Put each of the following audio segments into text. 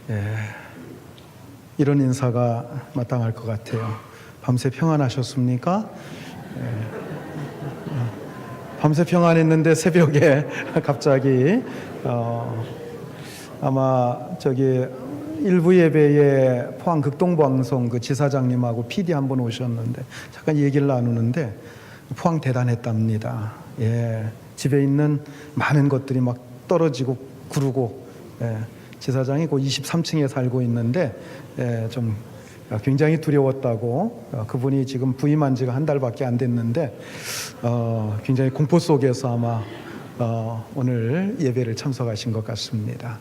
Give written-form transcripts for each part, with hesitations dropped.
예, 이런 인사가 마땅할 것 같아요. 밤새 평안하셨습니까? 밤새 평안했는데 새벽에 갑자기 아마 일부 예배에 포항 극동방송 그 지사장님하고 PD 한 분 오셨는데 잠깐 얘기를 나누는데 포항 대단했답니다. 예, 집에 있는 많은 것들이 막 떨어지고 구르고, 지사장이 그 23층에 살고 있는데 좀 굉장히 두려웠다고, 그분이 지금 부임한 지가 한 달밖에 안 됐는데 굉장히 공포 속에서 아마 오늘 예배를 참석하신 것 같습니다.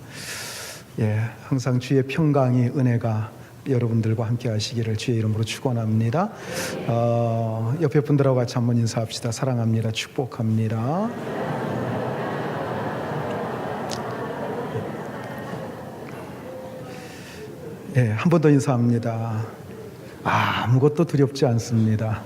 예, 항상 주의 평강이 은혜가 여러분들과 함께 하시기를 주의 이름으로 축원합니다. 옆에 분들하고 같이 한번 인사합시다. 사랑합니다. 축복합니다. 예, 한 번 더 인사합니다. 아무것도 두렵지 않습니다.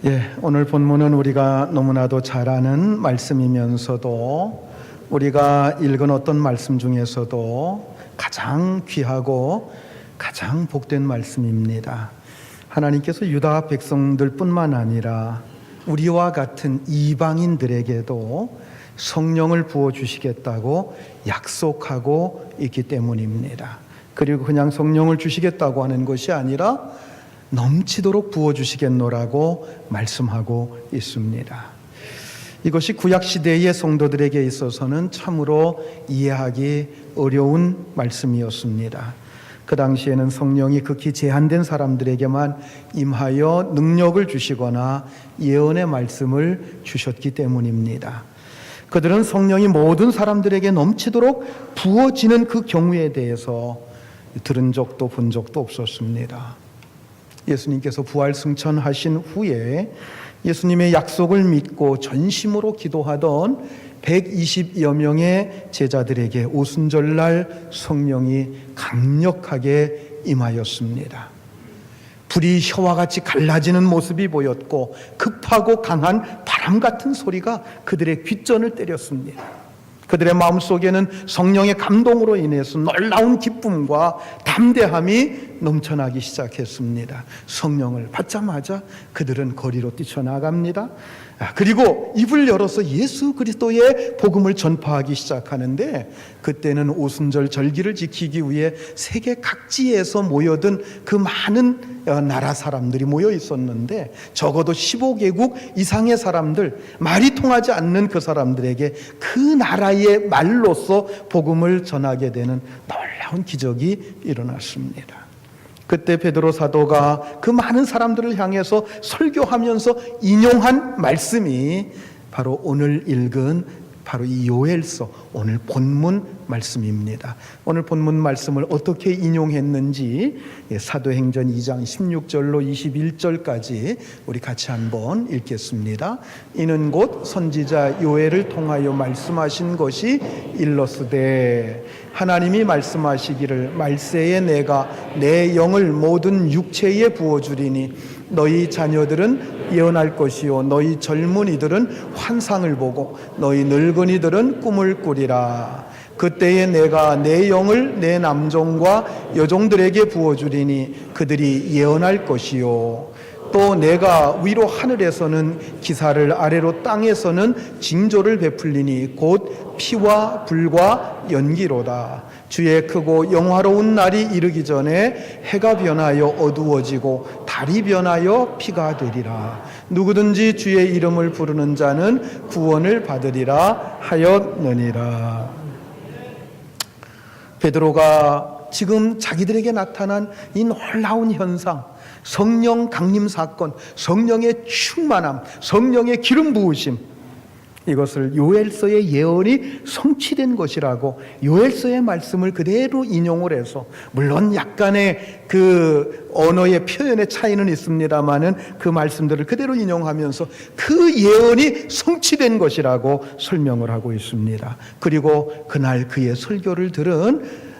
예, 오늘 본문은 우리가 너무나도 잘 아는 말씀이면서도 우리가 읽은 어떤 말씀 중에서도 가장 귀하고 가장 복된 말씀입니다. 하나님께서 유다 백성들 뿐만 아니라 우리와 같은 이방인들에게도 성령을 부어주시겠다고 약속하고 있기 때문입니다. 그리고 그냥 성령을 주시겠다고 하는 것이 아니라 넘치도록 부어주시겠노라고 말씀하고 있습니다. 이것이 구약시대의 성도들에게 있어서는 참으로 이해하기 어려운 말씀이었습니다. 그 당시에는 성령이 극히 제한된 사람들에게만 임하여 능력을 주시거나 예언의 말씀을 주셨기 때문입니다. 그들은 성령이 모든 사람들에게 넘치도록 부어지는 그 경우에 대해서 들은 적도 본 적도 없었습니다. 예수님께서 부활 승천하신 후에 예수님의 약속을 믿고 전심으로 기도하던 120여 명의 제자들에게 오순절날 성령이 강력하게 임하였습니다. 불이 혀와 같이 갈라지는 모습이 보였고 급하고 강한 바람 같은 소리가 그들의 귓전을 때렸습니다. 그들의 마음속에는 성령의 감동으로 인해서 놀라운 기쁨과 담대함이 넘쳐나기 시작했습니다. 성령을 받자마자 그들은 거리로 뛰쳐나갑니다. 그리고 입을 열어서 예수 그리스도의 복음을 전파하기 시작하는데, 그때는 오순절 절기를 지키기 위해 세계 각지에서 모여든 그 많은 나라 사람들이 모여 있었는데, 적어도 15개국 이상의 사람들, 말이 통하지 않는 그 사람들에게 그 나라의 말로서 복음을 전하게 되는 놀라운 기적이 일어났습니다. 그때 베드로 사도가 그 많은 사람들을 향해서 설교하면서 인용한 말씀이 바로 오늘 읽은 바로 이 요엘서 오늘 본문 말씀입니다. 오늘 본문 말씀을 어떻게 인용했는지 사도행전 2장 16절로 21절까지 우리 같이 한번 읽겠습니다. 이는 곧 선지자 요엘을 통하여 말씀하신 것이 일러스되 하나님이 말씀하시기를 말세에 내가 내 영을 모든 육체에 부어주리니 너희 자녀들은 예언할 것이요 너희 젊은이들은 환상을 보고 너희 늙은이들은 꿈을 꾸리라. 그때에 내가 내 영을 내 남종과 여종들에게 부어주리니 그들이 예언할 것이요 또 내가 위로 하늘에서는 기사를 아래로 땅에서는 징조를 베풀리니 곧 피와 불과 연기로다. 주의 크고 영화로운 날이 이르기 전에 해가 변하여 어두워지고 달이 변하여 피가 되리라. 누구든지 주의 이름을 부르는 자는 구원을 받으리라 하였느니라. 베드로가 지금 자기들에게 나타난 이 놀라운 현상, 성령 강림 사건, 성령의 충만함, 성령의 기름 부으심, 이것을 요엘서의 예언이 성취된 것이라고 요엘서의 말씀을 그대로 인용을 해서, 물론 약간의 그 언어의 표현의 차이는 있습니다만은 그 말씀들을 그대로 인용하면서 그 예언이 성취된 것이라고 설명을 하고 있습니다. 그리고 그날 그의 설교를 들은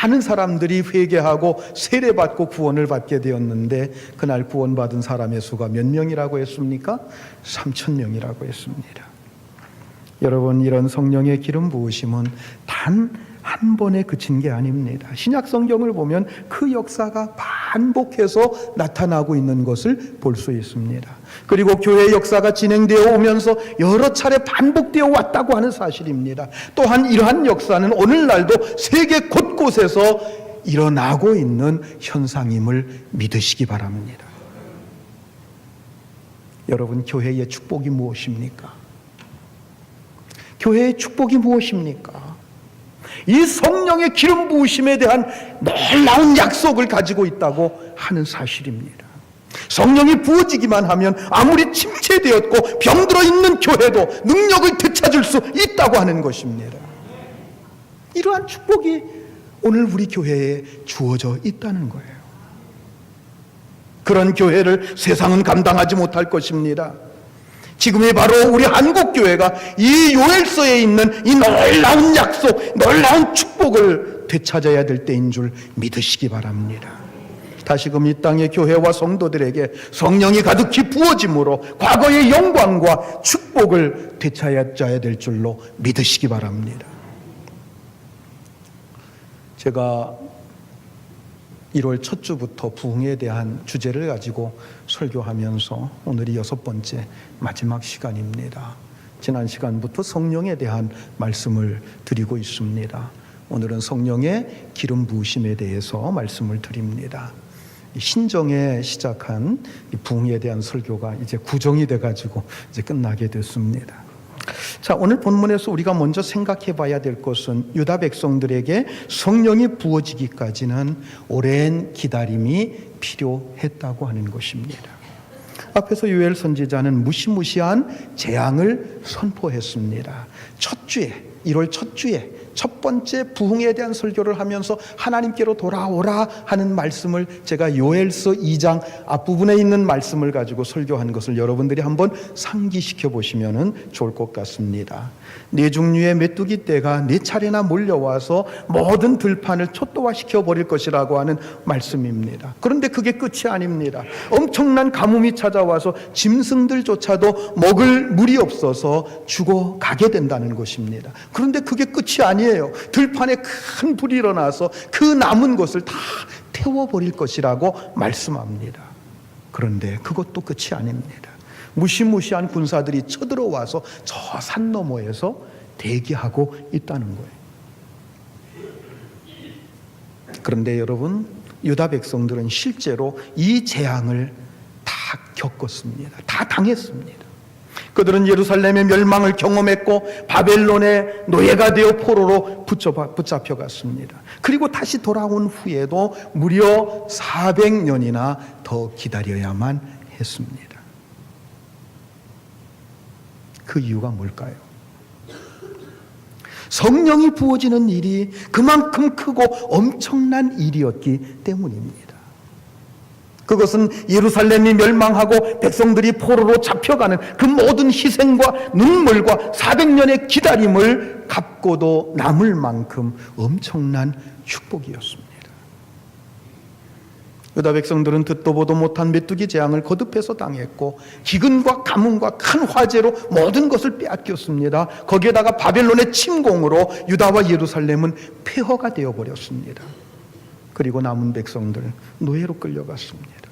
많은 사람들이 회개하고 세례받고 구원을 받게 되었는데 그날 구원받은 사람의 수가 몇 명이라고 했습니까? 3,000명이라고 했습니다. 여러분, 이런 성령의 기름 부으심은 단 한 번에 그친 게 아닙니다. 신약 성경을 보면 그 역사가 반복해서 나타나고 있는 것을 볼 수 있습니다. 그리고 교회 역사가 진행되어 오면서 여러 차례 반복되어 왔다고 하는 사실입니다. 또한 이러한 역사는 오늘날도 세계 곳곳에서 일어나고 있는 현상임을 믿으시기 바랍니다. 여러분, 교회의 축복이 무엇입니까? 교회의 축복이 무엇입니까? 이 성령의 기름 부으심에 대한 놀라운 약속을 가지고 있다고 하는 사실입니다. 성령이 부어지기만 하면 아무리 침체되었고 병들어 있는 교회도 능력을 되찾을 수 있다고 하는 것입니다. 이러한 축복이 오늘 우리 교회에 주어져 있다는 거예요. 그런 교회를 세상은 감당하지 못할 것입니다. 지금이 바로 우리 한국교회가 이 요엘서에 있는 이 놀라운 약속, 놀라운 축복을 되찾아야 될 때인 줄 믿으시기 바랍니다. 다시금 이 땅의 교회와 성도들에게 성령이 가득히 부어짐으로 과거의 영광과 축복을 되찾아야 될 줄로 믿으시기 바랍니다. 제가 1월 첫 주부터 부흥에 대한 주제를 가지고 설교하면서 오늘이 6번째 마지막 시간입니다. 지난 시간부터 성령에 대한 말씀을 드리고 있습니다. 오늘은 성령의 기름 부으심에 대해서 말씀을 드립니다. 신정에 시작한 부흥에 대한 설교가 이제 구정이 돼가지고 이제 끝나게 됐습니다. 자, 오늘 본문에서 우리가 먼저 생각해 봐야 될 것은 유다 백성들에게 성령이 부어지기까지는 오랜 기다림이 필요했다고 하는 것입니다. 앞에서 요엘 선지자는 무시무시한 재앙을 선포했습니다. 첫 주에, 1월 첫 주에 첫 번째 부흥에 대한 설교를 하면서 하나님께로 돌아오라 하는 말씀을 제가 요엘서 2장 앞부분에 있는 말씀을 가지고 설교한 것을 여러분들이 한번 상기시켜 보시면 좋을 것 같습니다. 네 종류의 메뚜기 떼가 네 차례나 몰려와서 모든 들판을 초토화시켜 버릴 것이라고 하는 말씀입니다. 그런데 그게 끝이 아닙니다. 엄청난 가뭄이 찾아와서 짐승들조차도 먹을 물이 없어서 죽어가게 된다는 것입니다. 그런데 그게 끝이 아니에요. 들판에 큰 불이 일어나서 그 남은 것을 다 태워버릴 것이라고 말씀합니다. 그런데 그것도 끝이 아닙니다. 무시무시한 군사들이 쳐들어와서 저 산 너머에서 대기하고 있다는 거예요. 그런데 여러분, 유다 백성들은 실제로 이 재앙을 다 겪었습니다. 다 당했습니다. 그들은 예루살렘의 멸망을 경험했고 바벨론의 노예가 되어 포로로 붙잡혀갔습니다. 그리고 다시 돌아온 후에도 무려 400년이나 더 기다려야만 했습니다. 그 이유가 뭘까요? 성령이 부어지는 일이 그만큼 크고 엄청난 일이었기 때문입니다. 그것은 예루살렘이 멸망하고 백성들이 포로로 잡혀가는 그 모든 희생과 눈물과 400년의 기다림을 갚고도 남을 만큼 엄청난 축복이었습니다. 유다 백성들은 듣도 보도 못한 메뚜기 재앙을 거듭해서 당했고 기근과 가뭄과 큰 화재로 모든 것을 빼앗겼습니다. 거기에다가 바벨론의 침공으로 유다와 예루살렘은 폐허가 되어버렸습니다. 그리고 남은 백성들 노예로 끌려갔습니다.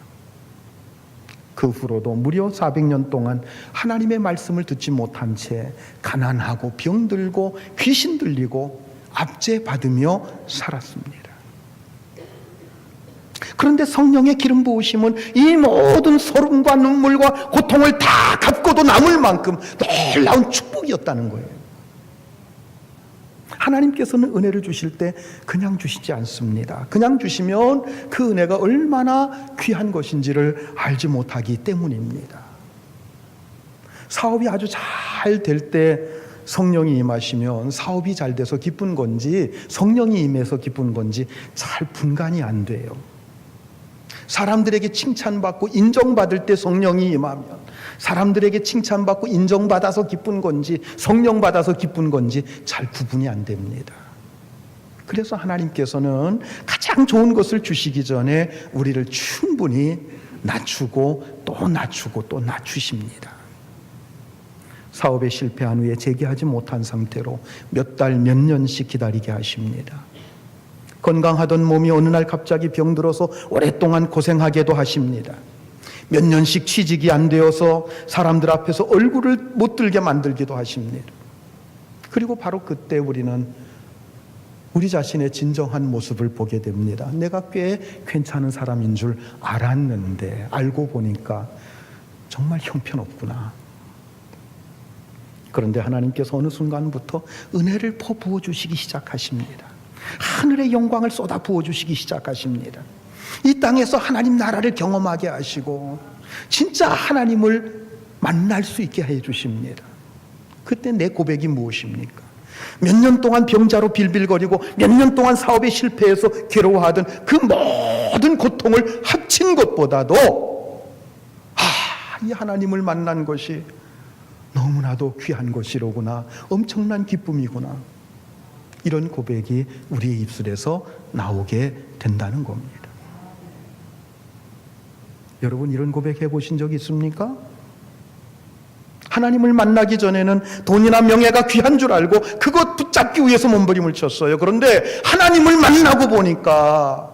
그 후로도 무려 400년 동안 하나님의 말씀을 듣지 못한 채 가난하고 병들고 귀신 들리고 압제받으며 살았습니다. 그런데 성령의 기름 부으심은 이 모든 소름과 눈물과 고통을 다 갚고도 남을 만큼 놀라운 축복이었다는 거예요. 하나님께서는 은혜를 주실 때 그냥 주시지 않습니다. 그냥 주시면 그 은혜가 얼마나 귀한 것인지를 알지 못하기 때문입니다. 사업이 아주 잘 될 때 성령이 임하시면 사업이 잘 돼서 기쁜 건지 성령이 임해서 기쁜 건지 잘 분간이 안 돼요. 사람들에게 칭찬받고 인정받을 때 성령이 임하면 사람들에게 칭찬받고 인정받아서 기쁜 건지 성령 받아서 기쁜 건지 잘 구분이 안 됩니다. 그래서 하나님께서는 가장 좋은 것을 주시기 전에 우리를 충분히 낮추고 또 낮추고 또 낮추십니다. 사업에 실패한 후에 재개하지 못한 상태로 몇 달, 몇 년씩 기다리게 하십니다. 건강하던 몸이 어느 날 갑자기 병들어서 오랫동안 고생하게도 하십니다. 몇 년씩 취직이 안 되어서 사람들 앞에서 얼굴을 못 들게 만들기도 하십니다. 그리고 바로 그때 우리는 우리 자신의 진정한 모습을 보게 됩니다. 내가 꽤 괜찮은 사람인 줄 알았는데 알고 보니까 정말 형편없구나. 그런데 하나님께서 어느 순간부터 은혜를 퍼부어 주시기 시작하십니다. 하늘의 영광을 쏟아 부어 주시기 시작하십니다. 이 땅에서 하나님 나라를 경험하게 하시고 진짜 하나님을 만날 수 있게 해 주십니다. 그때 내 고백이 무엇입니까? 몇 년 동안 병자로 빌빌거리고 몇 년 동안 사업에 실패해서 괴로워하던 그 모든 고통을 합친 것보다도 이 하나님을 만난 것이 너무나도 귀한 것이로구나, 엄청난 기쁨이구나, 이런 고백이 우리의 입술에서 나오게 된다는 겁니다. 여러분, 이런 고백 해보신 적 있습니까? 하나님을 만나기 전에는 돈이나 명예가 귀한 줄 알고 그것 붙잡기 위해서 몸부림을 쳤어요. 그런데 하나님을 만나고 보니까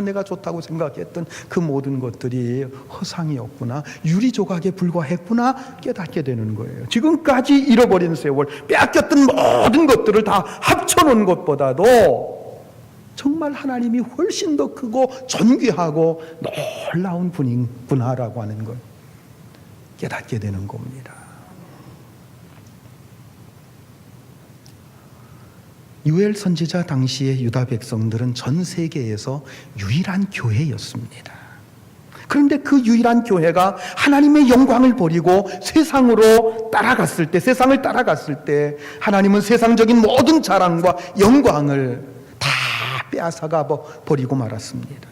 내가 좋다고 생각했던 그 모든 것들이 허상이었구나, 유리조각에 불과했구나 깨닫게 되는 거예요. 지금까지 잃어버린 세월, 빼앗겼던 모든 것들을 다 합쳐놓은 것보다도 정말 하나님이 훨씬 더 크고 존귀하고 놀라운 분이구나라고 하는 걸 깨닫게 되는 겁니다. 요엘 선지자 당시의 유다 백성들은 전 세계에서 유일한 교회였습니다. 그런데 그 유일한 교회가 하나님의 영광을 버리고 세상을 따라갔을 때 하나님은 세상적인 모든 자랑과 영광을 다 빼앗아가 버리고 말았습니다.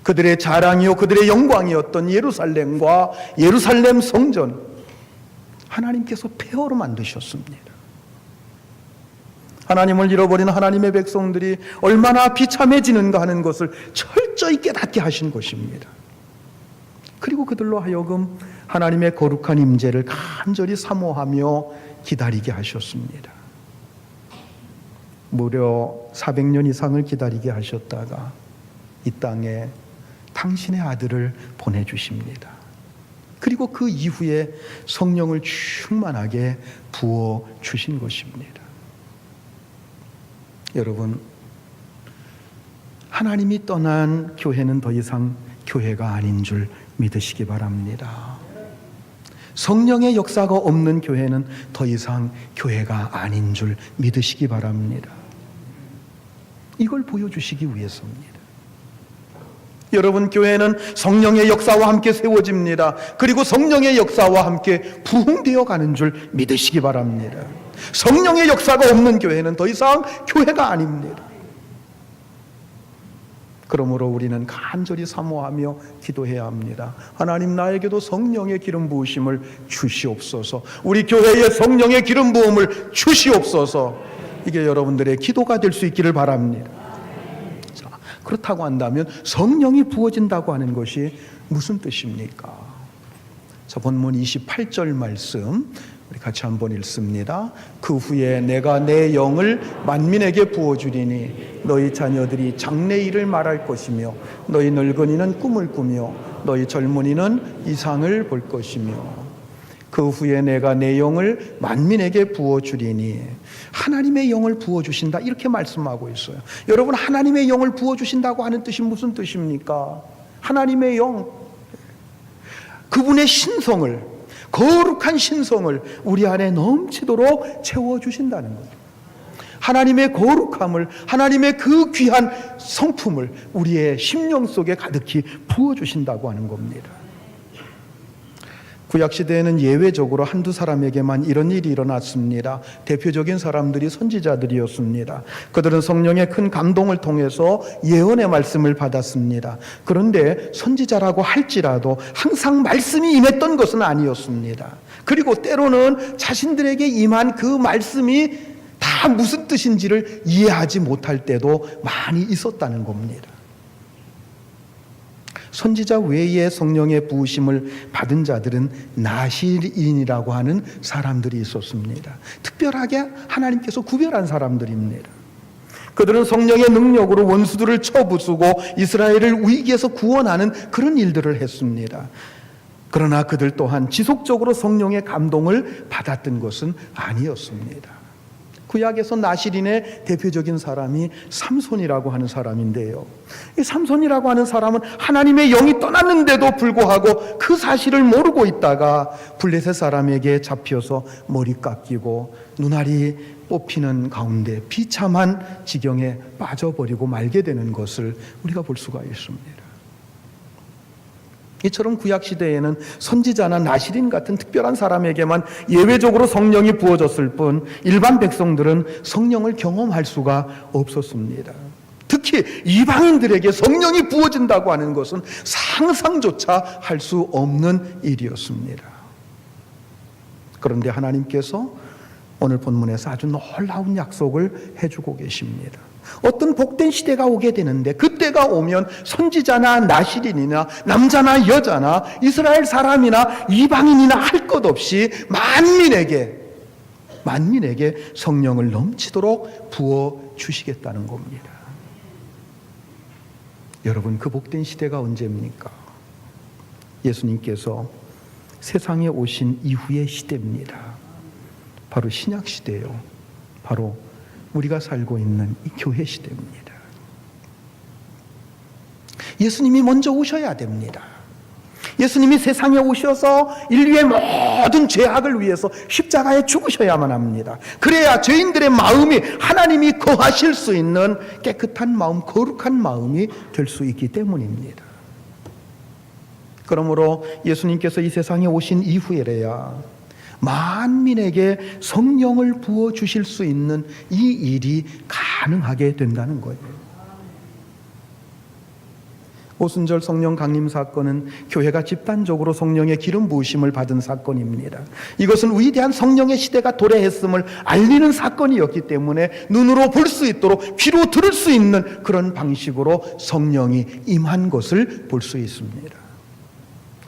그들의 자랑이요 그들의 영광이었던 예루살렘과 예루살렘 성전, 하나님께서 폐허로 만드셨습니다. 하나님을 잃어버린 하나님의 백성들이 얼마나 비참해지는가 하는 것을 철저히 깨닫게 하신 것입니다. 그리고 그들로 하여금 하나님의 거룩한 임재를 간절히 사모하며 기다리게 하셨습니다. 무려 400년 이상을 기다리게 하셨다가 이 땅에 당신의 아들을 보내주십니다. 그리고 그 이후에 성령을 충만하게 부어주신 것입니다. 여러분, 하나님이 떠난 교회는 더 이상 교회가 아닌 줄 믿으시기 바랍니다. 성령의 역사가 없는 교회는 더 이상 교회가 아닌 줄 믿으시기 바랍니다. 이걸 보여주시기 위해서입니다. 여러분, 교회는 성령의 역사와 함께 세워집니다. 그리고 성령의 역사와 함께 부흥되어 가는 줄 믿으시기 바랍니다. 성령의 역사가 없는 교회는 더 이상 교회가 아닙니다. 그러므로 우리는 간절히 사모하며 기도해야 합니다. 하나님, 나에게도 성령의 기름 부으심을 주시옵소서. 우리 교회에 성령의 기름 부음을 주시옵소서. 이게 여러분들의 기도가 될 수 있기를 바랍니다. 자, 그렇다고 한다면 성령이 부어진다고 하는 것이 무슨 뜻입니까? 자, 본문 28절 말씀 우리 같이 한번 읽습니다. 그 후에 내가 내 영을 만민에게 부어주리니 너희 자녀들이 장래일을 말할 것이며 너희 늙은이는 꿈을 꾸며 너희 젊은이는 이상을 볼 것이며 그 후에 내가 내 영을 만민에게 부어주리니, 하나님의 영을 부어주신다 이렇게 말씀하고 있어요. 여러분, 하나님의 영을 부어주신다고 하는 뜻이 무슨 뜻입니까? 하나님의 영, 그분의 신성을, 거룩한 신성을 우리 안에 넘치도록 채워주신다는 거죠. 하나님의 거룩함을, 하나님의 그 귀한 성품을 우리의 심령 속에 가득히 부어주신다고 하는 겁니다. 구약시대에는 예외적으로 한두 사람에게만 이런 일이 일어났습니다. 대표적인 사람들이 선지자들이었습니다. 그들은 성령의 큰 감동을 통해서 예언의 말씀을 받았습니다. 그런데 선지자라고 할지라도 항상 말씀이 임했던 것은 아니었습니다. 그리고 때로는 자신들에게 임한 그 말씀이 다 무슨 뜻인지를 이해하지 못할 때도 많이 있었다는 겁니다. 선지자 외에 성령의 부으심을 받은 자들은 나실인이라고 하는 사람들이 있었습니다. 특별하게 하나님께서 구별한 사람들입니다. 그들은 성령의 능력으로 원수들을 쳐부수고 이스라엘을 위기에서 구원하는 그런 일들을 했습니다. 그러나 그들 또한 지속적으로 성령의 감동을 받았던 것은 아니었습니다. 구약에서 나실인의 대표적인 사람이 삼손이라고 하는 사람인데요, 이 삼손이라고 하는 사람은 하나님의 영이 떠났는데도 불구하고 그 사실을 모르고 있다가 블레셋 사람에게 잡혀서 머리 깎이고 눈알이 뽑히는 가운데 비참한 지경에 빠져버리고 말게 되는 것을 우리가 볼 수가 있습니다. 이처럼 구약시대에는 선지자나 나실인 같은 특별한 사람에게만 예외적으로 성령이 부어졌을 뿐 일반 백성들은 성령을 경험할 수가 없었습니다. 특히 이방인들에게 성령이 부어진다고 하는 것은 상상조차 할 수 없는 일이었습니다. 그런데 하나님께서 오늘 본문에서 아주 놀라운 약속을 해주고 계십니다. 어떤 복된 시대가 오게 되는데 그때가 오면 선지자나 나실인이나 남자나 여자나 이스라엘 사람이나 이방인이나 할 것 없이 만민에게 성령을 넘치도록 부어주시겠다는 겁니다. 여러분, 그 복된 시대가 언제입니까? 예수님께서 세상에 오신 이후의 시대입니다. 바로 신약 시대예요. 바로 우리가 살고 있는 이 교회 시대입니다. 예수님이 먼저 오셔야 됩니다. 예수님이 세상에 오셔서 인류의 모든 죄악을 위해서 십자가에 죽으셔야만 합니다. 그래야 죄인들의 마음이 하나님이 거하실 수 있는 깨끗한 마음, 거룩한 마음이 될 수 있기 때문입니다. 그러므로 예수님께서 이 세상에 오신 이후에야 만민에게 성령을 부어주실 수 있는 이 일이 가능하게 된다는 거예요. 오순절 성령 강림 사건은 교회가 집단적으로 성령의 기름 부으심을 받은 사건입니다. 이것은 위대한 성령의 시대가 도래했음을 알리는 사건이었기 때문에 눈으로 볼 수 있도록 귀로 들을 수 있는 그런 방식으로 성령이 임한 것을 볼 수 있습니다.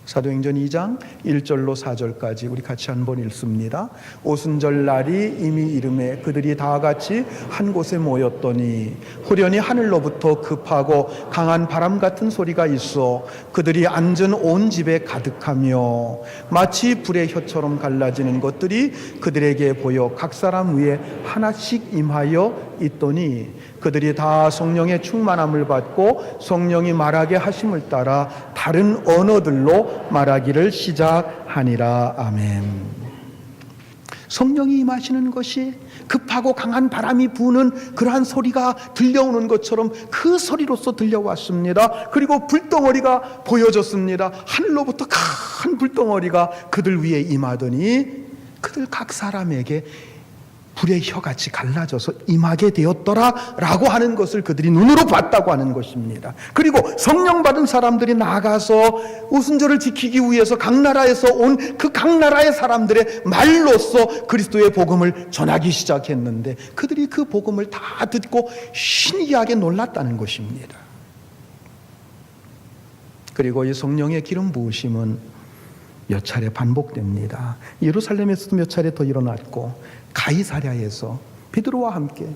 사도행전 2장 1절로 4절까지 우리 같이 한번 읽습니다. 오순절 날이 이미 이름에 그들이 다 같이 한 곳에 모였더니 후련히 하늘로부터 급하고 강한 바람 같은 소리가 있어 그들이 앉은 온 집에 가득하며 마치 불의 혀처럼 갈라지는 것들이 그들에게 보여 각 사람 위에 하나씩 임하여 있더니 그들이 다 성령의 충만함을 받고 성령이 말하게 하심을 따라 다른 언어들로 말하기를 시작하니라. 아멘. 성령이 임하시는 것이 급하고 강한 바람이 부는 그러한 소리가 들려오는 것처럼 그 소리로서 들려왔습니다. 그리고 불덩어리가 보여졌습니다. 하늘로부터 큰 불덩어리가 그들 위에 임하더니 그들 각 사람에게 불의 혀같이 갈라져서 임하게 되었더라 라고 하는 것을 그들이 눈으로 봤다고 하는 것입니다. 그리고 성령 받은 사람들이 나가서 오순절을 지키기 위해서 각 나라에서 온 그 각 나라의 사람들의 말로써 그리스도의 복음을 전하기 시작했는데 그들이 그 복음을 다 듣고 신기하게 놀랐다는 것입니다. 그리고 이 성령의 기름 부으심은 몇 차례 반복됩니다. 예루살렘에서도 몇 차례 더 일어났고 가이사랴에서 베드로와 함께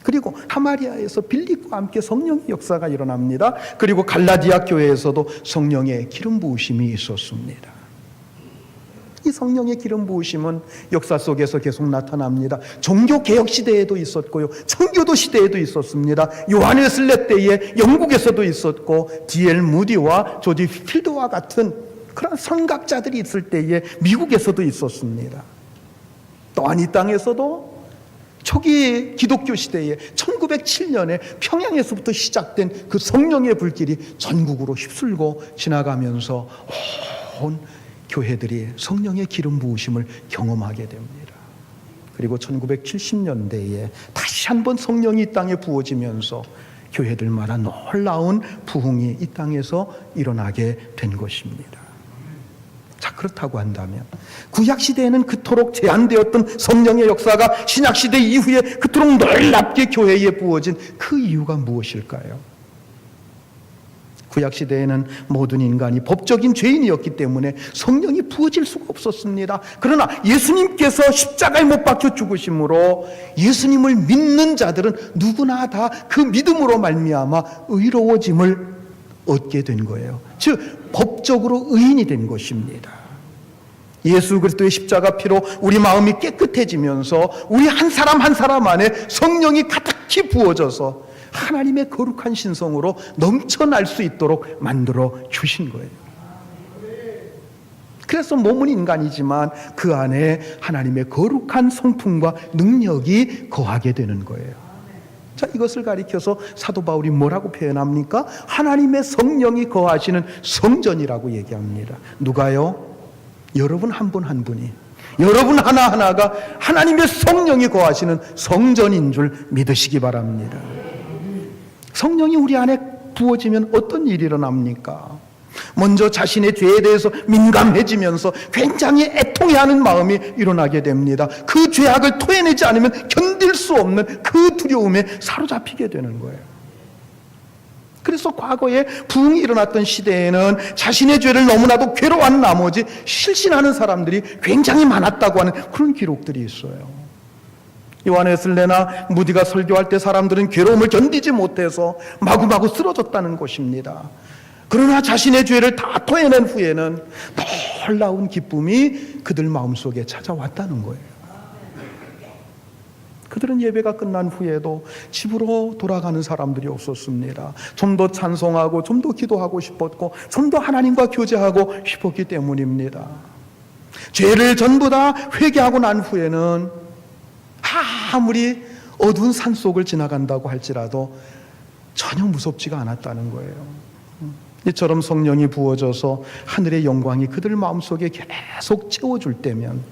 그리고 하마리아에서 빌립과 함께 성령의 역사가 일어납니다. 그리고 갈라디아 교회에서도 성령의 기름 부으심이 있었습니다. 이 성령의 기름 부으심은 역사 속에서 계속 나타납니다. 종교개혁 시대에도 있었고요, 청교도 시대에도 있었습니다. 요한 웨슬레 때에 영국에서도 있었고 D.L. 무디와 조지 필드와 같은 그런 선각자들이 있을 때에 미국에서도 있었습니다. 또한 이 땅에서도 초기 기독교 시대에 1907년에 평양에서부터 시작된 그 성령의 불길이 전국으로 휩쓸고 지나가면서 온 교회들이 성령의 기름 부으심을 경험하게 됩니다. 그리고 1970년대에 다시 한번 성령이 이 땅에 부어지면서 교회들마다 놀라운 부흥이 이 땅에서 일어나게 된 것입니다. 자, 그렇다고 한다면 구약 시대에는 그토록 제한되었던 성령의 역사가 신약 시대 이후에 그토록 놀랍게 교회에 부어진 그 이유가 무엇일까요? 구약 시대에는 모든 인간이 법적인 죄인이었기 때문에 성령이 부어질 수가 없었습니다. 그러나 예수님께서 십자가에 못 박혀 죽으심으로 예수님을 믿는 자들은 누구나 다 그 믿음으로 말미암아 의로워짐을 얻게 된 거예요. 즉 법적으로 의인이 된 것입니다. 예수 그리스도의 십자가 피로 우리 마음이 깨끗해지면서 우리 한 사람 한 사람 안에 성령이 가득히 부어져서 하나님의 거룩한 신성으로 넘쳐날 수 있도록 만들어 주신 거예요. 그래서 몸은 인간이지만 그 안에 하나님의 거룩한 성품과 능력이 거하게 되는 거예요. 자, 이것을 가리켜서 사도 바울이 뭐라고 표현합니까? 하나님의 성령이 거하시는 성전이라고 얘기합니다. 누가요? 여러분 한 분 한 분이, 여러분 하나하나가 하나님의 성령이 거하시는 성전인 줄 믿으시기 바랍니다. 성령이 우리 안에 부어지면 어떤 일이 일어납니까? 먼저 자신의 죄에 대해서 민감해지면서 굉장히 애통해하는 마음이 일어나게 됩니다. 그 죄악을 토해내지 않으면 견딜 수 없는 그 두려움에 사로잡히게 되는 거예요. 그래서 과거에 부흥이 일어났던 시대에는 자신의 죄를 너무나도 괴로워하는 나머지 실신하는 사람들이 굉장히 많았다고 하는 그런 기록들이 있어요. 요한 웨슬레나 무디가 설교할 때 사람들은 괴로움을 견디지 못해서 마구마구 쓰러졌다는 것입니다. 그러나 자신의 죄를 다 토해낸 후에는 놀라운 기쁨이 그들 마음속에 찾아왔다는 거예요. 그들은 예배가 끝난 후에도 집으로 돌아가는 사람들이 없었습니다. 좀 더 찬송하고 좀 더 기도하고 싶었고 좀 더 하나님과 교제하고 싶었기 때문입니다. 죄를 전부 다 회개하고 난 후에는 아무리 어두운 산속을 지나간다고 할지라도 전혀 무섭지가 않았다는 거예요. 이처럼 성령이 부어져서 하늘의 영광이 그들 마음속에 계속 채워줄 때면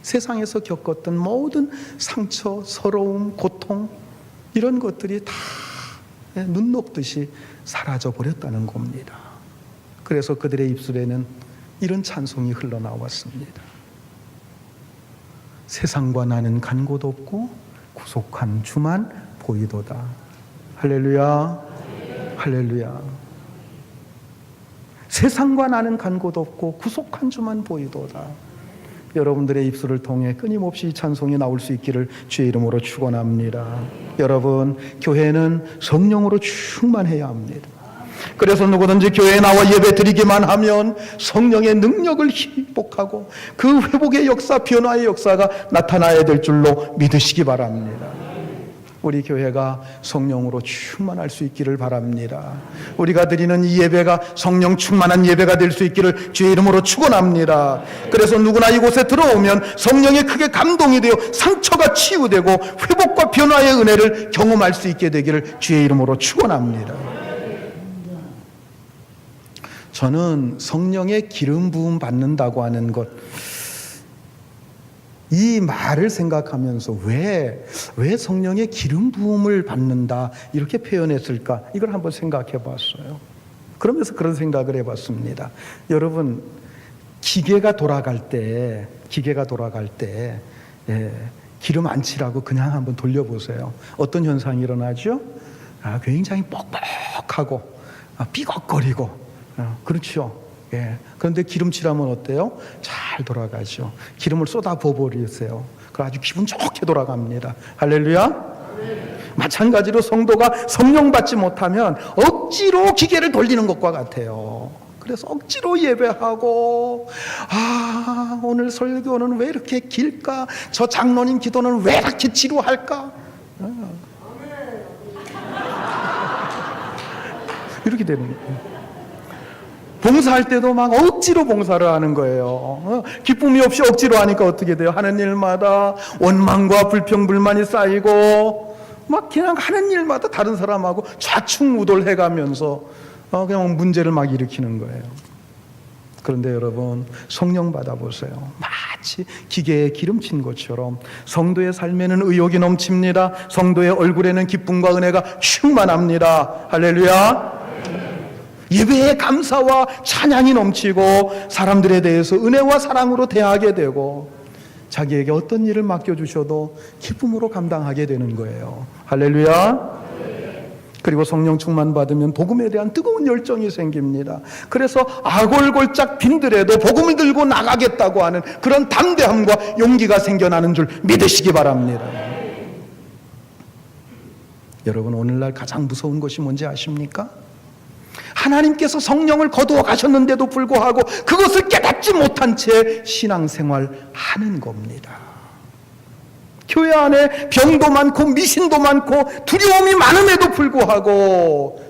세상에서 겪었던 모든 상처, 서러움, 고통 이런 것들이 다 눈 녹듯이 사라져 버렸다는 겁니다. 그래서 그들의 입술에는 이런 찬송이 흘러나왔습니다. 세상과 나는 간 곳 없고 구속한 주만 보이도다. 할렐루야, 할렐루야. 세상과 나는 간 곳 없고 구속한 주만 보이도다. 여러분들의 입술을 통해 끊임없이 찬송이 나올 수 있기를 주의 이름으로 축원합니다. 여러분, 교회는 성령으로 충만해야 합니다. 그래서 누구든지 교회에 나와 예배 드리기만 하면 성령의 능력을 회복하고 그 회복의 역사, 변화의 역사가 나타나야 될 줄로 믿으시기 바랍니다. 우리 교회가 성령으로 충만할 수 있기를 바랍니다. 우리가 드리는 이 예배가 성령 충만한 예배가 될 수 있기를 주의 이름으로 축원합니다. 그래서 누구나 이곳에 들어오면 성령에 크게 감동이 되어 상처가 치유되고 회복과 변화의 은혜를 경험할 수 있게 되기를 주의 이름으로 축원합니다. 저는 성령의 기름 부음 받는다고 하는 것, 이 말을 생각하면서 왜 성령의 기름 부음을 받는다 이렇게 표현했을까, 이걸 한번 생각해 봤어요. 그러면서 그런 생각을 해봤습니다. 여러분, 기계가 돌아갈 때 기름 안 칠하고 그냥 한번 돌려보세요. 어떤 현상이 일어나죠? 굉장히 뻑뻑하고 삐걱거리고, 그렇죠. 예. 그런데 기름칠하면 어때요? 잘 돌아가죠. 기름을 쏟아 부어버리세요. 그럼 아주 기분 좋게 돌아갑니다. 할렐루야. 마찬가지로 성도가 성령 받지 못하면 억지로 기계를 돌리는 것과 같아요. 그래서 억지로 예배하고, 오늘 설교는 왜 이렇게 길까? 저 장로님 기도는 왜 이렇게 지루할까? 이렇게 되는 거예요. 봉사할 때도 막 억지로 봉사를 하는 거예요. 기쁨이 없이 억지로 하니까 어떻게 돼요? 하는 일마다 원망과 불평, 불만이 쌓이고 막 그냥 하는 일마다 다른 사람하고 좌충우돌해가면서 그냥 문제를 막 일으키는 거예요. 그런데 여러분, 성령 받아보세요. 마치 기계에 기름친 것처럼 성도의 삶에는 의욕이 넘칩니다. 성도의 얼굴에는 기쁨과 은혜가 충만합니다. 할렐루야. 예배에 감사와 찬양이 넘치고 사람들에 대해서 은혜와 사랑으로 대하게 되고 자기에게 어떤 일을 맡겨주셔도 기쁨으로 감당하게 되는 거예요. 할렐루야. 그리고 성령 충만 받으면 복음에 대한 뜨거운 열정이 생깁니다. 그래서 아골골짝 빈들에도 복음을 들고 나가겠다고 하는 그런 담대함과 용기가 생겨나는 줄 믿으시기 바랍니다. 여러분, 오늘날 가장 무서운 것이 뭔지 아십니까? 하나님께서 성령을 거두어 가셨는데도 불구하고 그것을 깨닫지 못한 채 신앙생활 하는 겁니다. 교회 안에 병도 많고 미신도 많고 두려움이 많음에도 불구하고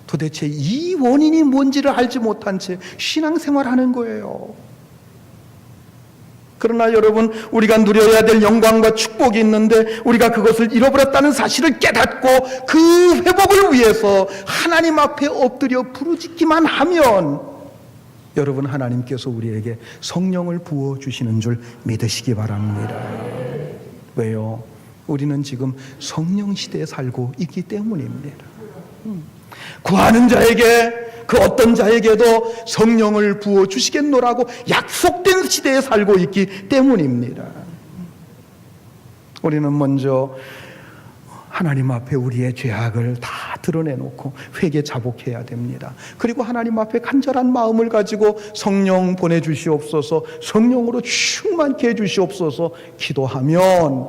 도대체 이 원인이 뭔지를 알지 못한 채 신앙생활하는 거예요. 그러나 여러분, 우리가 누려야 될 영광과 축복이 있는데 우리가 그것을 잃어버렸다는 사실을 깨닫고 그 회복을 위해서 하나님 앞에 엎드려 부르짖기만 하면 여러분, 하나님께서 우리에게 성령을 부어주시는 줄 믿으시기 바랍니다. 왜요? 우리는 지금 성령 시대에 살고 있기 때문입니다. 구하는 자에게, 그 어떤 자에게도 성령을 부어주시겠노라고 약속된 시대에 살고 있기 때문입니다. 우리는 먼저 하나님 앞에 우리의 죄악을 다 드러내놓고 회개 자복해야 됩니다. 그리고 하나님 앞에 간절한 마음을 가지고 성령 보내주시옵소서, 성령으로 충만케 해주시옵소서 기도하면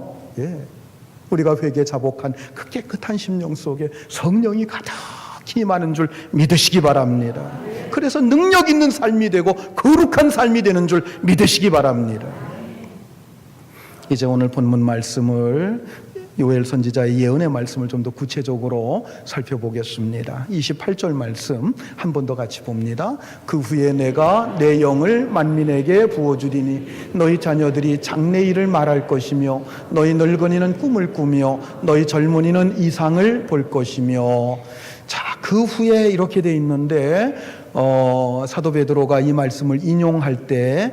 우리가 회개 자복한 그 깨끗한 심령 속에 성령이 가득히 임하는 줄 믿으시기 바랍니다. 그래서 능력 있는 삶이 되고 거룩한 삶이 되는 줄 믿으시기 바랍니다. 이제 오늘 본문 말씀을, 요엘 선지자의 예언의 말씀을 좀 더 구체적으로 살펴보겠습니다. 28절 말씀 한 번 더 같이 봅니다. 그 후에 내가 내 영을 만민에게 부어주리니 너희 자녀들이 장래일을 말할 것이며 너희 늙은이는 꿈을 꾸며 너희 젊은이는 이상을 볼 것이며. 자, 그 후에 이렇게 돼 있는데 사도 베드로가 이 말씀을 인용할 때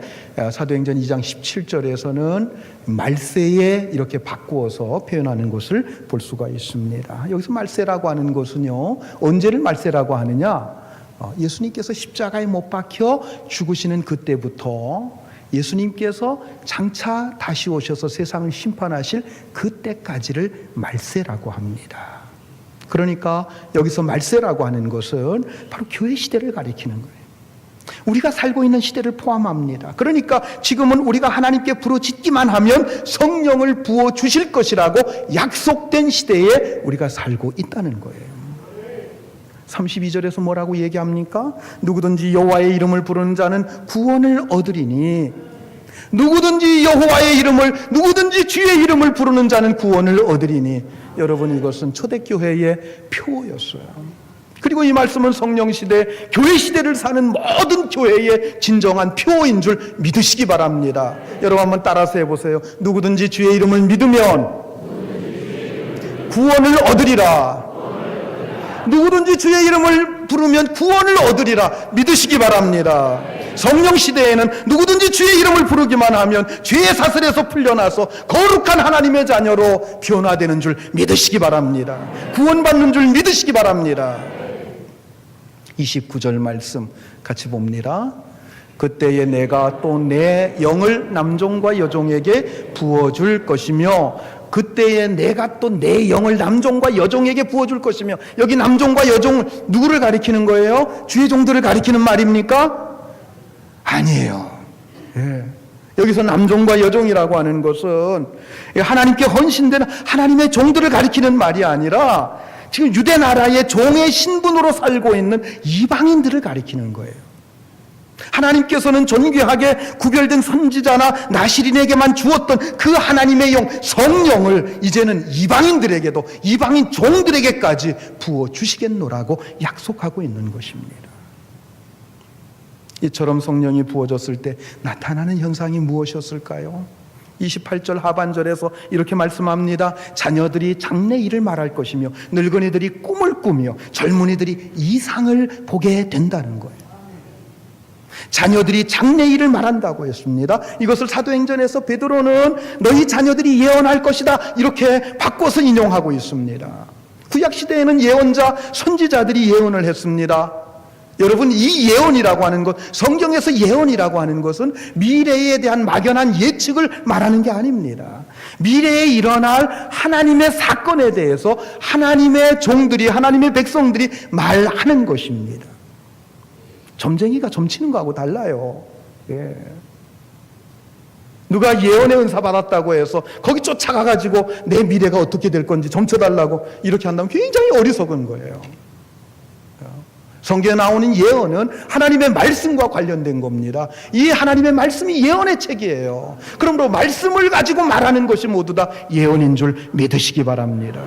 사도행전 2장 17절에서는 말세에 이렇게 바꾸어서 표현하는 것을 볼 수가 있습니다. 여기서 말세라고 하는 것은요, 언제를 말세라고 하느냐? 예수님께서 십자가에 못 박혀 죽으시는 그때부터 예수님께서 장차 다시 오셔서 세상을 심판하실 그때까지를 말세라고 합니다. 그러니까 여기서 말세라고 하는 것은 바로 교회 시대를 가리키는 거예요. 우리가 살고 있는 시대를 포함합니다. 그러니까 지금은 우리가 하나님께 부르짖기만 하면 성령을 부어 주실 것이라고 약속된 시대에 우리가 살고 있다는 거예요. 32절에서 뭐라고 얘기합니까? 누구든지 여호와의 이름을 부르는 자는 구원을 얻으리니, 누구든지 여호와의 이름을, 누구든지 주의 이름을 부르는 자는 구원을 얻으리니. 여러분, 이것은 초대교회의 표였어요. 그리고 이 말씀은 성령시대, 교회 시대를 사는 모든 교회의 진정한 표인 줄 믿으시기 바랍니다. 여러분 한번 따라서 해보세요. 누구든지 주의 이름을 믿으면 구원을 얻으리라. 누구든지 주의 이름을 부르면 구원을 얻으리라. 믿으시기 바랍니다. 성령 시대에는 누구든지 주의 이름을 부르기만 하면 죄의 사슬에서 풀려나서 거룩한 하나님의 자녀로 변화되는 줄 믿으시기 바랍니다. 구원받는 줄 믿으시기 바랍니다. 29절 말씀 같이 봅니다. 그때에 내가 또 내 영을 남종과 여종에게 부어줄 것이며, 그때에 내가 또 내 영을 남종과 여종에게 부어줄 것이며. 여기 남종과 여종 누구를 가리키는 거예요? 주의 종들을 가리키는 말입니까? 아니에요. 여기서 남종과 여종이라고 하는 것은 하나님께 헌신된 하나님의 종들을 가리키는 말이 아니라 지금 유대 나라의 종의 신분으로 살고 있는 이방인들을 가리키는 거예요. 하나님께서는 존귀하게 구별된 선지자나 나시린에게만 주었던 그 하나님의 영, 성령을 이제는 이방인들에게도, 이방인 종들에게까지 부어주시겠노라고 약속하고 있는 것입니다. 이처럼 성령이 부어졌을 때 나타나는 현상이 무엇이었을까요? 28절 하반절에서 이렇게 말씀합니다. 자녀들이 장래일을 말할 것이며 늙은이들이 꿈을 꾸며 젊은이들이 이상을 보게 된다는 거예요. 자녀들이 장래일을 말한다고 했습니다. 이것을 사도행전에서 베드로는 너희 자녀들이 예언할 것이다 이렇게 바꿔서 인용하고 있습니다. 구약시대에는 예언자, 선지자들이 예언을 했습니다. 여러분, 이 예언이라고 하는 것, 성경에서 예언이라고 하는 것은 미래에 대한 막연한 예측을 말하는 게 아닙니다. 미래에 일어날 하나님의 사건에 대해서 하나님의 종들이, 하나님의 백성들이 말하는 것입니다. 점쟁이가 점치는 거하고 달라요. 예. 누가 예언의 은사 받았다고 해서 거기 쫓아가가지고 내 미래가 어떻게 될 건지 점쳐달라고 이렇게 한다면 굉장히 어리석은 거예요. 성경에 나오는 예언은 하나님의 말씀과 관련된 겁니다. 이 하나님의 말씀이 예언의 책이에요. 그러므로 말씀을 가지고 말하는 것이 모두 다 예언인 줄 믿으시기 바랍니다.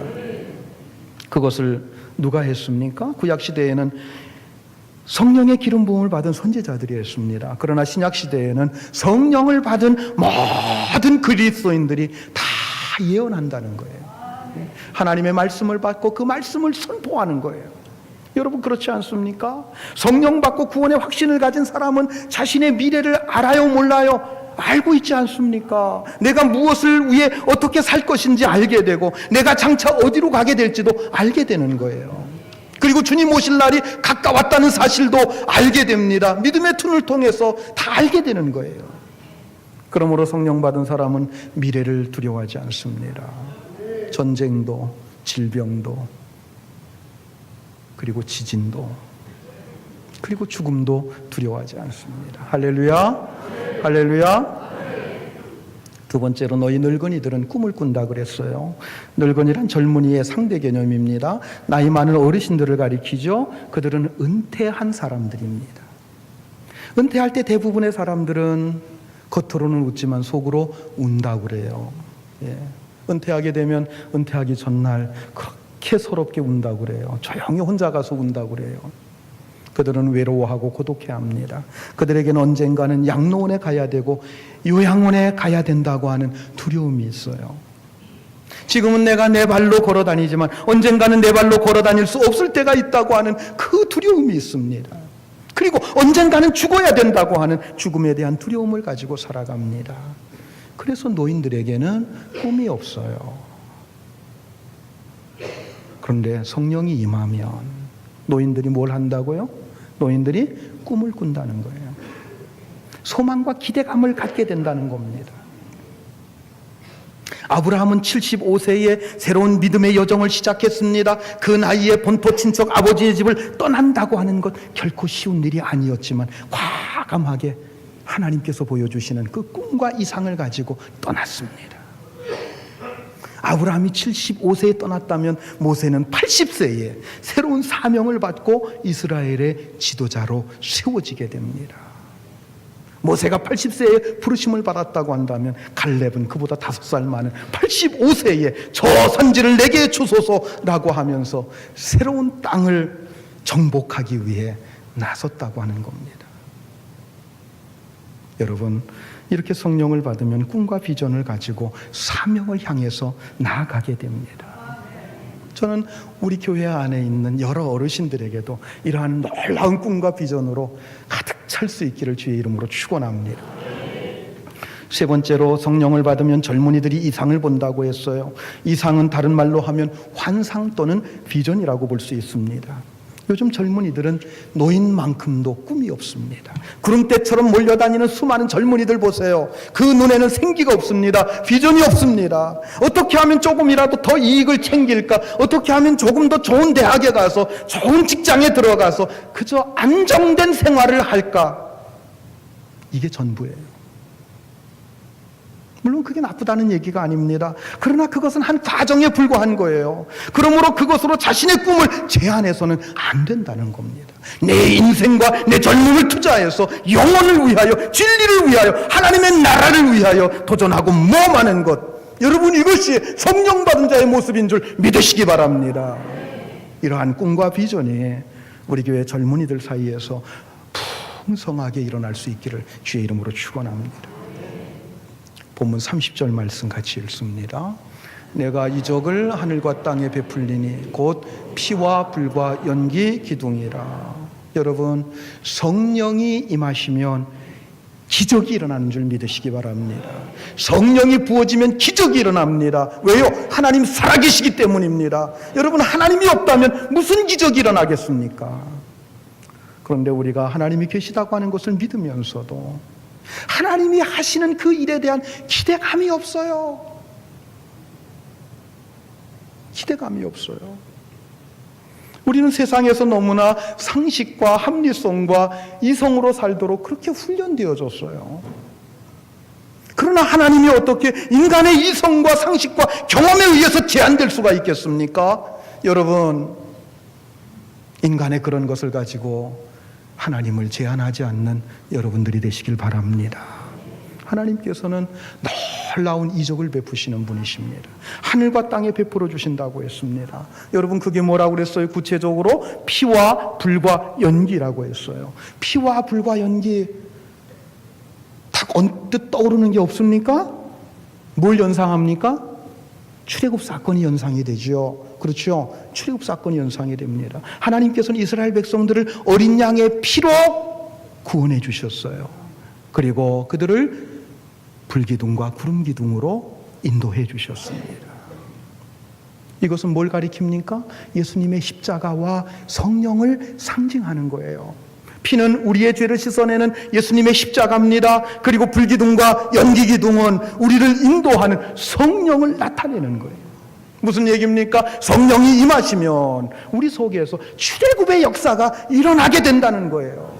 그것을 누가 했습니까? 구약시대에는 성령의 기름 부음을 받은 선지자들이 했습니다. 그러나 신약시대에는 성령을 받은 모든 그리스도인들이 다 예언한다는 거예요. 하나님의 말씀을 받고 그 말씀을 선포하는 거예요. 여러분, 그렇지 않습니까? 성령 받고 구원의 확신을 가진 사람은 자신의 미래를 알아요, 몰라요? 알고 있지 않습니까? 내가 무엇을 위해 어떻게 살 것인지 알게 되고 내가 장차 어디로 가게 될지도 알게 되는 거예요. 그리고 주님 오실 날이 가까웠다는 사실도 알게 됩니다. 믿음의 눈을 통해서 다 알게 되는 거예요. 그러므로 성령 받은 사람은 미래를 두려워하지 않습니다. 전쟁도, 질병도, 그리고 지진도, 그리고 죽음도 두려워하지 않습니다. 할렐루야, 할렐루야. 두 번째로, 너희 늙은이들은 꿈을 꾼다 그랬어요. 늙은이란 젊은이의 상대 개념입니다. 나이 많은 어르신들을 가리키죠. 그들은 은퇴한 사람들입니다. 은퇴할 때 대부분의 사람들은 겉으로는 웃지만 속으로 운다고 그래요. 예. 은퇴하게 되면 은퇴하기 전날 그렇게 서럽게 운다고 그래요. 조용히 혼자 가서 운다고 그래요. 그들은 외로워하고 고독해합니다. 그들에게는 언젠가는 양로원에 가야 되고 요양원에 가야 된다고 하는 두려움이 있어요. 지금은 내가 내 발로 걸어 다니지만 언젠가는 내 발로 걸어 다닐 수 없을 때가 있다고 하는 그 두려움이 있습니다. 그리고 언젠가는 죽어야 된다고 하는 죽음에 대한 두려움을 가지고 살아갑니다. 그래서 노인들에게는 꿈이 없어요. 그런데 성령이 임하면 노인들이 뭘 한다고요? 노인들이 꿈을 꾼다는 거예요. 소망과 기대감을 갖게 된다는 겁니다. 아브라함은 75세에 새로운 믿음의 여정을 시작했습니다. 그 나이에 본토 친척 아버지의 집을 떠난다고 하는 것 결코 쉬운 일이 아니었지만 과감하게 하나님께서 보여주시는 그 꿈과 이상을 가지고 떠났습니다. 아브라함이 75세에 떠났다면 모세는 80세에 새로운 사명을 받고 이스라엘의 지도자로 세워지게 됩니다. 모세가 80세에 부르심을 받았다고 한다면 갈렙은 그보다 5살 많은 85세에 저 산지를 내게 주소서라고 하면서 새로운 땅을 정복하기 위해 나섰다고 하는 겁니다. 여러분, 이렇게 성령을 받으면 꿈과 비전을 가지고 사명을 향해서 나아가게 됩니다. 저는 우리 교회 안에 있는 여러 어르신들에게도 이러한 놀라운 꿈과 비전으로 가득 찰 수 있기를 주의 이름으로 축원합니다. 세 번째로, 성령을 받으면 젊은이들이 이상을 본다고 했어요. 이상은 다른 말로 하면 환상 또는 비전이라고 볼 수 있습니다. 요즘 젊은이들은 노인만큼도 꿈이 없습니다. 구름대처럼 몰려다니는 수많은 젊은이들 보세요. 그 눈에는 생기가 없습니다. 비전이 없습니다. 어떻게 하면 조금이라도 더 이익을 챙길까? 어떻게 하면 조금 더 좋은 대학에 가서 좋은 직장에 들어가서 그저 안정된 생활을 할까? 이게 전부예요. 물론 그게 나쁘다는 얘기가 아닙니다. 그러나 그것은 한 과정에 불과한 거예요. 그러므로 그것으로 자신의 꿈을 제한해서는 안 된다는 겁니다. 내 인생과 내 젊음을 투자해서 영혼을 위하여, 진리를 위하여, 하나님의 나라를 위하여 도전하고 모험하는 것, 여러분, 이것이 성령 받은 자의 모습인 줄 믿으시기 바랍니다. 이러한 꿈과 비전이 우리 교회 젊은이들 사이에서 풍성하게 일어날 수 있기를 주의 이름으로 축원합니다. 본문 30절 말씀 같이 읽습니다. 내가 이적을 하늘과 땅에 베풀리니 곧 피와 불과 연기 기둥이라. 여러분, 성령이 임하시면 기적이 일어나는 줄 믿으시기 바랍니다. 성령이 부어지면 기적이 일어납니다. 왜요? 하나님 살아계시기 때문입니다. 여러분, 하나님이 없다면 무슨 기적이 일어나겠습니까? 그런데 우리가 하나님이 계시다고 하는 것을 믿으면서도 하나님이 하시는 그 일에 대한 기대감이 없어요. 기대감이 없어요. 우리는 세상에서 너무나 상식과 합리성과 이성으로 살도록 그렇게 훈련되어졌어요. 그러나 하나님이 어떻게 인간의 이성과 상식과 경험에 의해서 제한될 수가 있겠습니까? 여러분, 인간의 그런 것을 가지고 하나님을 제한하지 않는 여러분들이 되시길 바랍니다. 하나님께서는 놀라운 이적을 베푸시는 분이십니다. 하늘과 땅에 베풀어 주신다고 했습니다. 여러분, 그게 뭐라고 그랬어요? 구체적으로 피와 불과 연기라고 했어요. 피와 불과 연기, 딱 언뜻 떠오르는 게 없습니까? 뭘 연상합니까? 출애굽 사건이 연상이 되죠. 그렇죠? 출애굽 사건이 연상이 됩니다. 하나님께서는 이스라엘 백성들을 어린 양의 피로 구원해 주셨어요. 그리고 그들을 불기둥과 구름기둥으로 인도해 주셨습니다. 이것은 뭘 가리킵니까? 예수님의 십자가와 성령을 상징하는 거예요. 피는 우리의 죄를 씻어내는 예수님의 십자가입니다. 그리고 불기둥과 연기기둥은 우리를 인도하는 성령을 나타내는 거예요. 무슨 얘기입니까? 성령이 임하시면 우리 속에서 출애굽의 역사가 일어나게 된다는 거예요.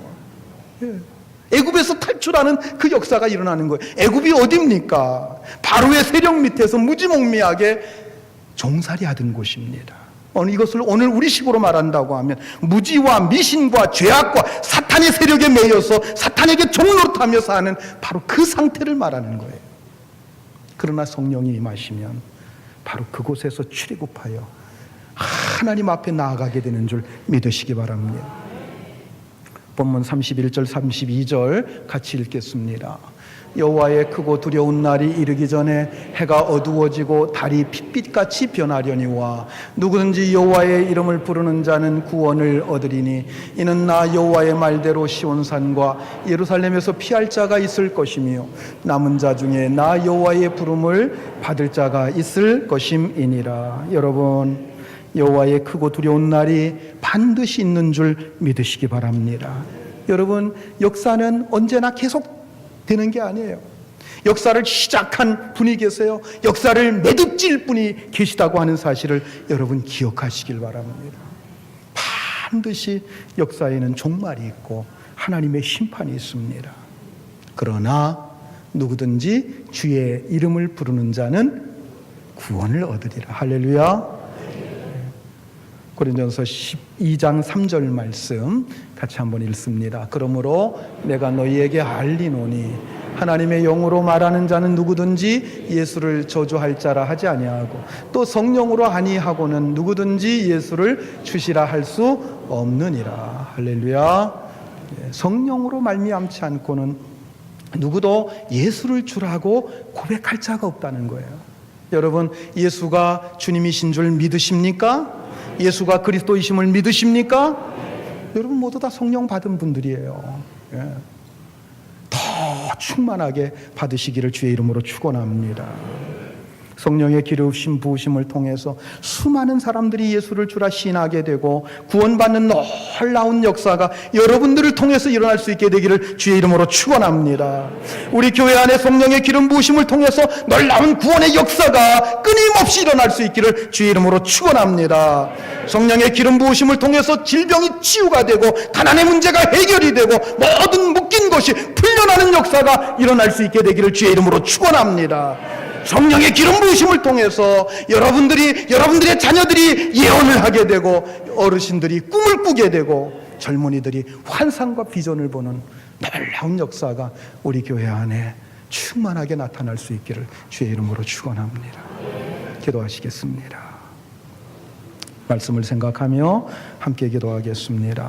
애굽에서 탈출하는 그 역사가 일어나는 거예요. 애굽이 어디입니까? 바로의 세력 밑에서 무지몽매하게 종살이하던 곳입니다. 이것을 오늘 우리식으로 말한다고 하면 무지와 미신과 죄악과 사탄의 세력에 매여서 사탄에게 종노릇하며 사는 바로 그 상태를 말하는 거예요. 그러나 성령이 임하시면 바로 그곳에서 출애굽하여 하나님 앞에 나아가게 되는 줄 믿으시기 바랍니다. 본문 31절 32절 같이 읽겠습니다. 여호와의 크고 두려운 날이 이르기 전에 해가 어두워지고 달이 핏빛같이 변하려니와 누구든지 여호와의 이름을 부르는 자는 구원을 얻으리니 이는 나 여호와의 말대로 시온산과 예루살렘에서 피할 자가 있을 것이며 남은 자 중에 나 여호와의 부름을 받을 자가 있을 것임이니라. 여러분, 여호와의 크고 두려운 날이 반드시 있는 줄 믿으시기 바랍니다. 여러분, 역사는 언제나 계속 되는 게 아니에요. 역사를 시작한 분이 계세요. 역사를 매듭질 분이 계시다고 하는 사실을 여러분 기억하시길 바랍니다. 반드시 역사에는 종말이 있고 하나님의 심판이 있습니다. 그러나 누구든지 주의 이름을 부르는 자는 구원을 얻으리라. 할렐루야. 고린도전서 12장 3절 말씀 같이 한번 읽습니다. 그러므로 내가 너희에게 알리노니 하나님의 영으로 말하는 자는 누구든지 예수를 저주할 자라 하지 아니하고 또 성령으로 아니하고는 누구든지 예수를 주시라 할 수 없느니라. 할렐루야. 성령으로 말미암지 않고는 누구도 예수를 주라고 고백할 자가 없다는 거예요. 여러분, 예수가 주님이신 줄 믿으십니까? 예수가 그리스도이심을 믿으십니까? 여러분 모두 다 성령 받은 분들이에요. 더 충만하게 받으시기를 주의 이름으로 축원합니다. 성령의 기름부심 부으심을 통해서 수많은 사람들이 예수를 주라 신하게 되고 구원받는 놀라운 역사가 여러분들을 통해서 일어날 수 있게 되기를 주의 이름으로 축원합니다. 우리 교회 안에 성령의 기름 부으심을 통해서 놀라운 구원의 역사가 끊임없이 일어날 수 있기를 주의 이름으로 축원합니다. 성령의 기름 부으심을 통해서 질병이 치유가 되고 가난의 문제가 해결이 되고 모든 묶인 것이 풀려나는 역사가 일어날 수 있게 되기를 주의 이름으로 축원합니다. 성령의 기름 부으심을 통해서 여러분들의 자녀들이 예언을 하게 되고 어르신들이 꿈을 꾸게 되고 젊은이들이 환상과 비전을 보는 놀라운 역사가 우리 교회 안에 충만하게 나타날 수 있기를 주의 이름으로 축원합니다. 기도하시겠습니다. 말씀을 생각하며 함께 기도하겠습니다.